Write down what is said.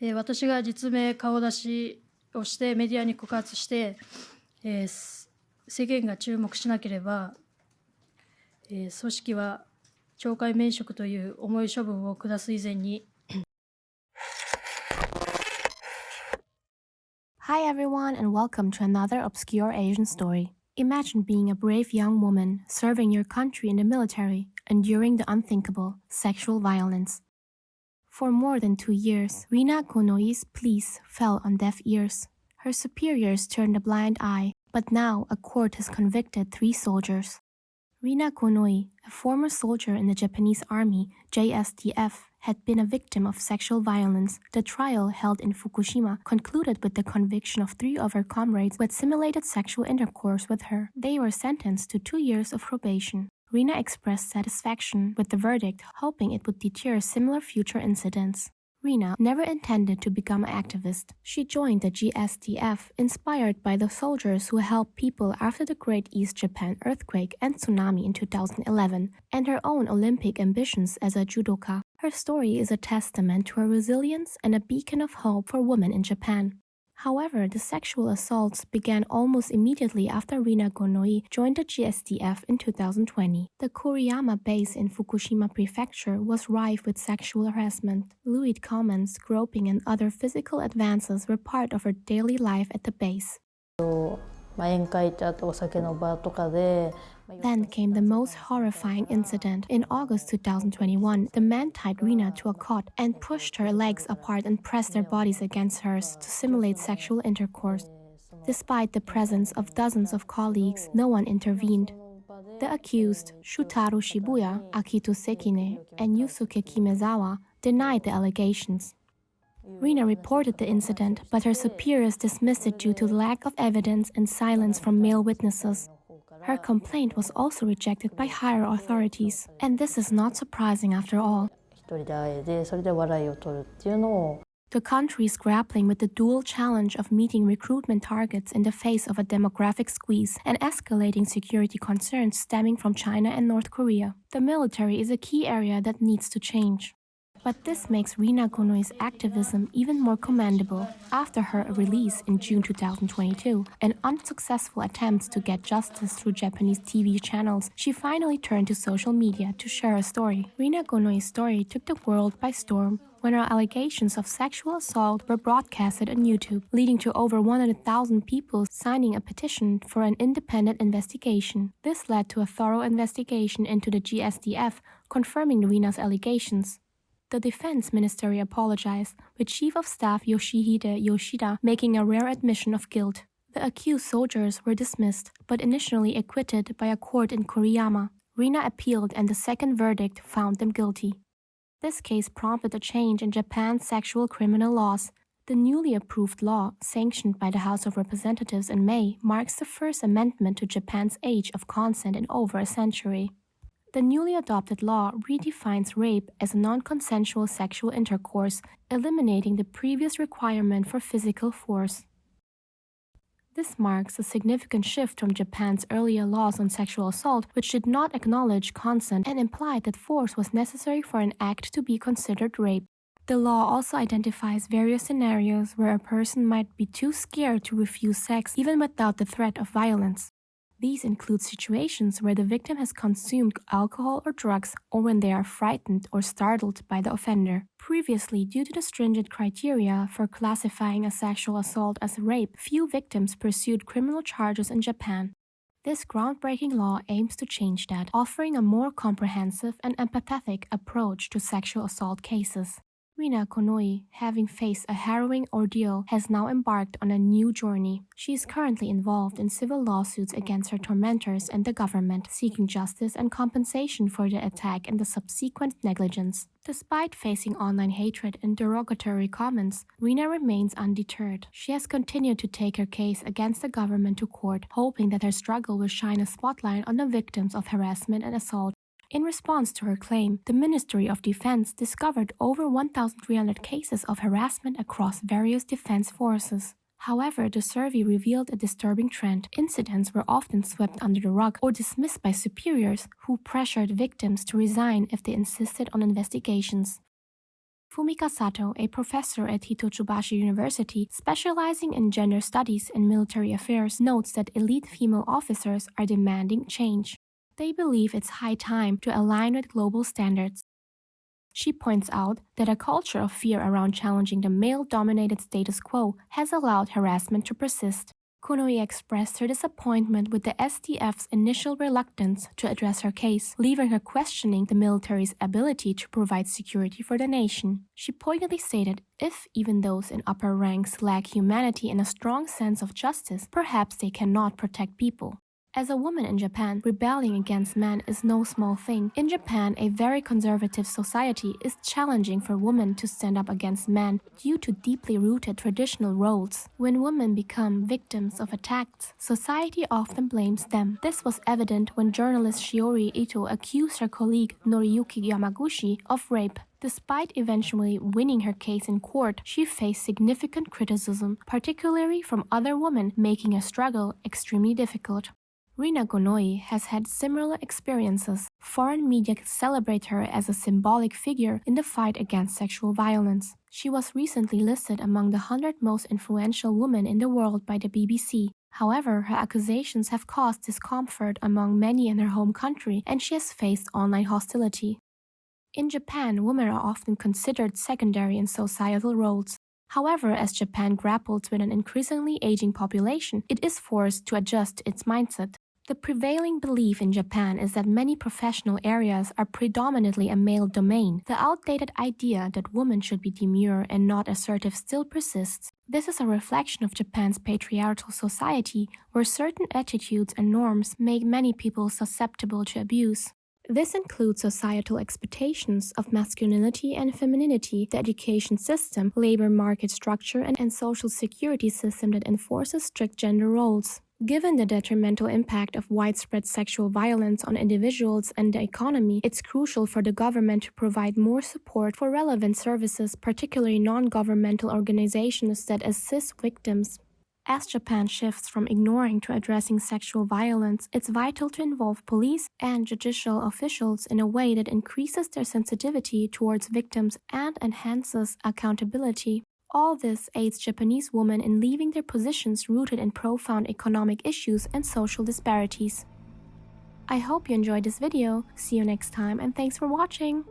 私が実名顔出しをしてメディアに告発して、世間が注目しなければ、組織は懲戒免職という重い処分を下す以前に。 Hi everyone and welcome to another obscure Asian story. Imagine being a brave young woman serving your country in the military, enduring the unthinkable, sexual violence. For more than 2 years, Rina gonois' pleas fell on deaf ears. Her superiors turned a blind eye, but now a court has convicted 3 soldiers. Rina Gonoi, a former soldier in the Japanese Army, JSDF, had been a victim of sexual violence. The trial held in Fukushima concluded with the conviction of 3 of her comrades who had simulated sexual intercourse with her. They were sentenced to 2 years of probation. Rina expressed satisfaction with the verdict, hoping it would deter similar future incidents. Rina never intended to become an activist. She joined the JSDF, inspired by the soldiers who helped people after the Great East Japan earthquake and tsunami in 2011, and her own Olympic ambitions as a judoka. Her story is a testament to her resilience and a beacon of hope for women in Japan. However, the sexual assaults began almost immediately after Rina Gonoi joined the JSDF in 2020. The Kuriyama base in Fukushima Prefecture was rife with sexual harassment. Lewd comments, groping, and other physical advances were part of her daily life at the base. Then came the most horrifying incident. In August 2021, the man tied Rina to a cot and pushed her legs apart and pressed their bodies against hers to simulate sexual intercourse. Despite the presence of dozens of colleagues, no one intervened. The accused, Shutaro Shibuya, Akito Sekine, and Yusuke Kimezawa, denied the allegations. Rina reported the incident, but her superiors dismissed it due to lack of evidence and silence from male witnesses. Her complaint was also rejected by higher authorities, and this is not surprising after all. The country is grappling with the dual challenge of meeting recruitment targets in the face of a demographic squeeze and escalating security concerns stemming from China and North Korea. The military is a key area that needs to change. But this makes Rina Gonoi's activism even more commendable. After her release in June 2022 and unsuccessful attempts to get justice through Japanese TV channels, she finally turned to social media to share her story. Rina Gonoi's story took the world by storm when her allegations of sexual assault were broadcasted on YouTube, leading to over 100,000 people signing a petition for an independent investigation. This led to a thorough investigation into the JSDF, confirming Rina's allegations. The Defense Ministry apologized, with Chief of Staff Yoshihide Yoshida making a rare admission of guilt. The accused soldiers were dismissed, but initially acquitted by a court in Kuriyama. Rina appealed and the second verdict found them guilty. This case prompted a change in Japan's sexual criminal laws. The newly approved law, sanctioned by the House of Representatives in May, marks the first amendment to Japan's age of consent in over a century. The newly adopted law redefines rape as a non-consensual sexual intercourse, eliminating the previous requirement for physical force. This marks a significant shift from Japan's earlier laws on sexual assault, which did not acknowledge consent and implied that force was necessary for an act to be considered rape. The law also identifies various scenarios where a person might be too scared to refuse sex even without the threat of violence. These include situations where the victim has consumed alcohol or drugs, or when they are frightened or startled by the offender. Previously, due to the stringent criteria for classifying a sexual assault as rape, few victims pursued criminal charges in Japan. This groundbreaking law aims to change that, offering a more comprehensive and empathetic approach to sexual assault cases. Rina Gonoi, having faced a harrowing ordeal, has now embarked on a new journey. She is currently involved in civil lawsuits against her tormentors and the government, seeking justice and compensation for the attack and the subsequent negligence. Despite facing online hatred and derogatory comments, Rina remains undeterred. She has continued to take her case against the government to court, hoping that her struggle will shine a spotlight on the victims of harassment and assault. In response to her claim, the Ministry of Defense discovered over 1,300 cases of harassment across various defense forces. However, the survey revealed a disturbing trend. Incidents were often swept under the rug or dismissed by superiors who pressured victims to resign if they insisted on investigations. Fumika Sato, a professor at Hitotsubashi University specializing in gender studies and military affairs, notes that elite female officers are demanding change. They believe it's high time to align with global standards. She points out that a culture of fear around challenging the male-dominated status quo has allowed harassment to persist. Gonois expressed her disappointment with the SDF's initial reluctance to address her case, leaving her questioning the military's ability to provide security for the nation. She pointedly stated, if even those in upper ranks lack humanity and a strong sense of justice, perhaps they cannot protect people. As a woman in Japan, rebelling against men is no small thing. In Japan, a very conservative society, is challenging for women to stand up against men due to deeply rooted traditional roles. When women become victims of attacks, society often blames them. This was evident when journalist Shiori Ito accused her colleague Noriyuki Yamaguchi of rape. Despite eventually winning her case in court, she faced significant criticism, particularly from other women, making a struggle extremely difficult. Rina Gonois has had similar experiences. Foreign media celebrate her as a symbolic figure in the fight against sexual violence. She was recently listed among the 100 most influential women in the world by the BBC. However, her accusations have caused discomfort among many in her home country, and she has faced online hostility. In Japan, women are often considered secondary in societal roles. However, as Japan grapples with an increasingly aging population, it is forced to adjust its mindset. The prevailing belief in Japan is that many professional areas are predominantly a male domain. The outdated idea that women should be demure and not assertive still persists. This is a reflection of Japan's patriarchal society, where certain attitudes and norms make many people susceptible to abuse. This includes societal expectations of masculinity and femininity, the education system, labor market structure, and social security system that enforces strict gender roles. Given the detrimental impact of widespread sexual violence on individuals and the economy, it's crucial for the government to provide more support for relevant services, particularly non-governmental organizations that assist victims. As Japan shifts from ignoring to addressing sexual violence, it's vital to involve police and judicial officials in a way that increases their sensitivity towards victims and enhances accountability. All this aids Japanese women in leaving their positions rooted in profound economic issues and social disparities. I hope you enjoyed this video. See you next time, and thanks for watching!